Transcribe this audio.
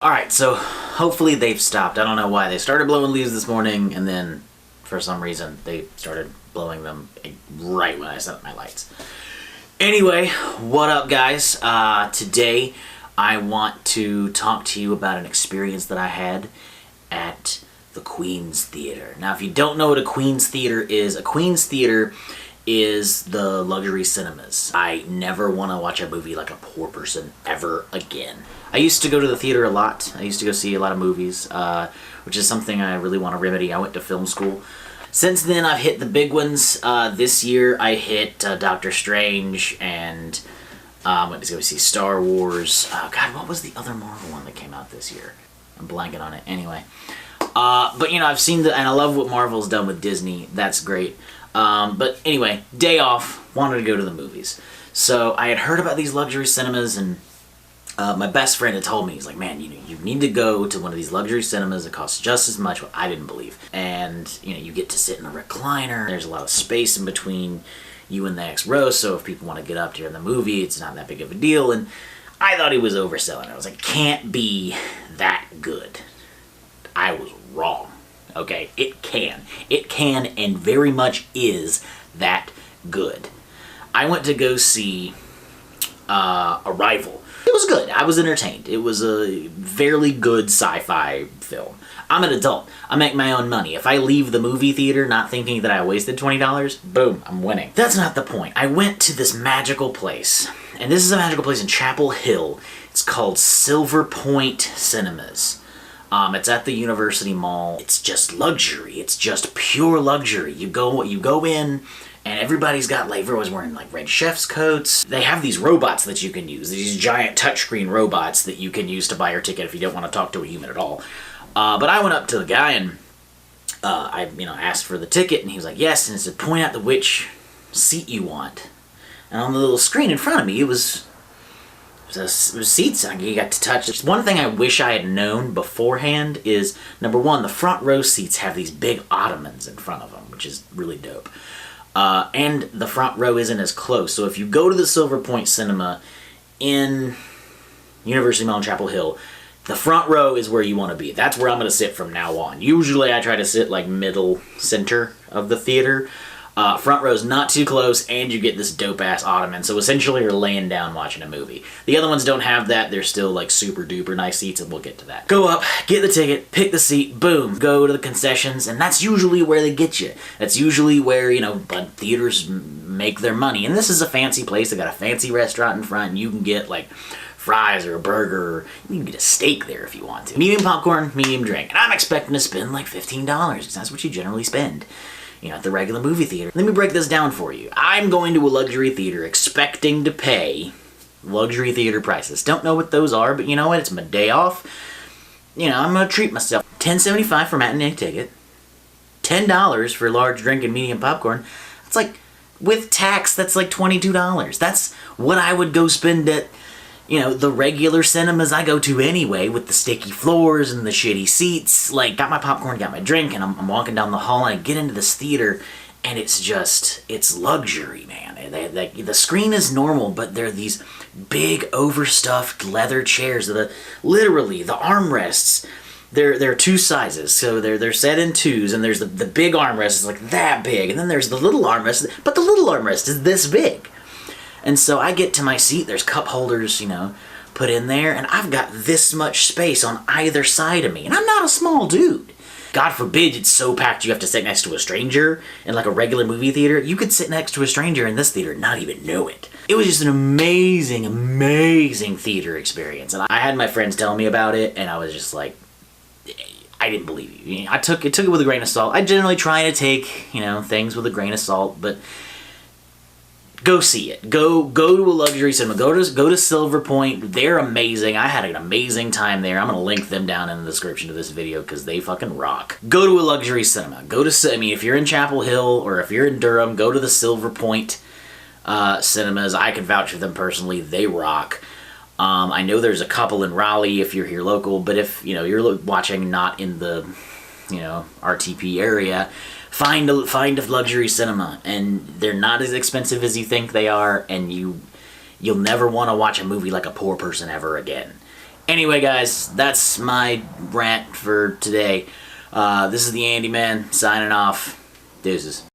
Alright, so hopefully they've stopped. I don't know why. They started blowing leaves this morning, and then for some reason they started blowing them right when I set up my lights. Anyway, what up, guys? Today I want to talk to you about an experience that I had at the Queen's Theater. Now, if you don't know what a Queen's Theater is the luxury cinemas. I never want to watch a movie like a poor person ever again. I used to go to the theater a lot. I used to go see a lot of movies, which is something I really want to remedy. I went to film school. Since then, I've hit the big ones. This year, I hit Doctor Strange and went to go see Star Wars. God, what was the other Marvel one that came out this year? I'm blanking on it. Anyway. But, you know, I've seen and I love what Marvel's done with Disney. That's great. But anyway, day off, wanted to go to the movies. So I had heard about these luxury cinemas, and my best friend had told me, he's like, man, you need to go to one of these luxury cinemas. It costs just as much, what I didn't believe. And, you know, you get to sit in a recliner. There's a lot of space in between you and the next row, so if people want to get up during the movie, it's not that big of a deal. And I thought he was overselling it. I was like, can't be that good. I was wrong. Okay, it can. It can and very much is that good. I went to go see Arrival. It was good. I was entertained. It was a fairly good sci-fi film. I'm an adult. I make my own money. If I leave the movie theater not thinking that I wasted $20, boom, I'm winning. That's not the point. I went to this magical place, and this is a magical place in Chapel Hill. It's called Silver Point Cinemas. It's at the University Mall. It's just luxury. It's just pure luxury. You go in, and everybody's got, like, everyone's wearing, like, red chef's coats. They have these robots that you can use. These giant touchscreen robots that you can use to buy your ticket if you don't want to talk to a human at all. But I went up to the guy, and I asked for the ticket, and he was like, yes, and it said, point out which seat you want. And on the little screen in front of me, it was seats you got to touch. One thing I wish I had known beforehand is, number one, the front row seats have these big ottomans in front of them, which is really dope. And the front row isn't as close. So if you go to the Silver Point Cinema in University Mall in Chapel Hill, the front row is where you want to be. That's where I'm going to sit from now on. Usually I try to sit like middle center of the theater. Front row's not too close, and you get this dope-ass ottoman, so essentially you're laying down watching a movie. The other ones don't have that. They're still, like, super-duper nice seats, and we'll get to that. Go up, get the ticket, pick the seat, boom, go to the concessions, and that's usually where they get you. That's usually where, theaters make their money. And this is a fancy place. They got a fancy restaurant in front, and you can get, like, fries or a burger, or you can get a steak there if you want to. Medium popcorn, medium drink. And I'm expecting to spend, like, $15, because that's what you generally spend, at the regular movie theater. Let me break this down for you. I'm going to a luxury theater expecting to pay luxury theater prices. Don't know what those are, but you know what? It's my day off. I'm going to treat myself. $10.75 for matinee ticket. $10 for large drink and medium popcorn. It's like, with tax, that's like $22. That's what I would go spend at the regular cinemas I go to anyway, with the sticky floors and the shitty seats. Like, got my popcorn, got my drink, and I'm walking down the hall, and I get into this theater, and it's luxury, man. The screen is normal, but there are these big, overstuffed leather chairs that literally, the armrests, there are two sizes, so they're set in twos, and there's the big armrest is like that big, and then there's the little armrest, but the little armrest is this big. And so I get to my seat, there's cup holders, put in there, and I've got this much space on either side of me. And I'm not a small dude. God forbid it's so packed you have to sit next to a stranger in like a regular movie theater. You could sit next to a stranger in this theater and not even know it. It was just an amazing, amazing theater experience. And I had my friends tell me about it, and I was just like, I didn't believe you. I took it with a grain of salt. I generally try to take, things with a grain of salt, but go see it. Go to a luxury cinema. Go to Silver Point. They're amazing. I had an amazing time there. I'm going to link them down in the description of this video because they fucking rock. Go to a luxury cinema. If you're in Chapel Hill or if you're in Durham, go to the Silver Point cinemas. I can vouch for them personally. They rock. I know there's a couple in Raleigh if you're here local, but if you're watching not in the RTP area, find a luxury cinema, and they're not as expensive as you think they are, and you'll never want to watch a movie like a poor person ever again. Anyway, guys, that's my rant for today. This is the Andyman signing off. Deuces.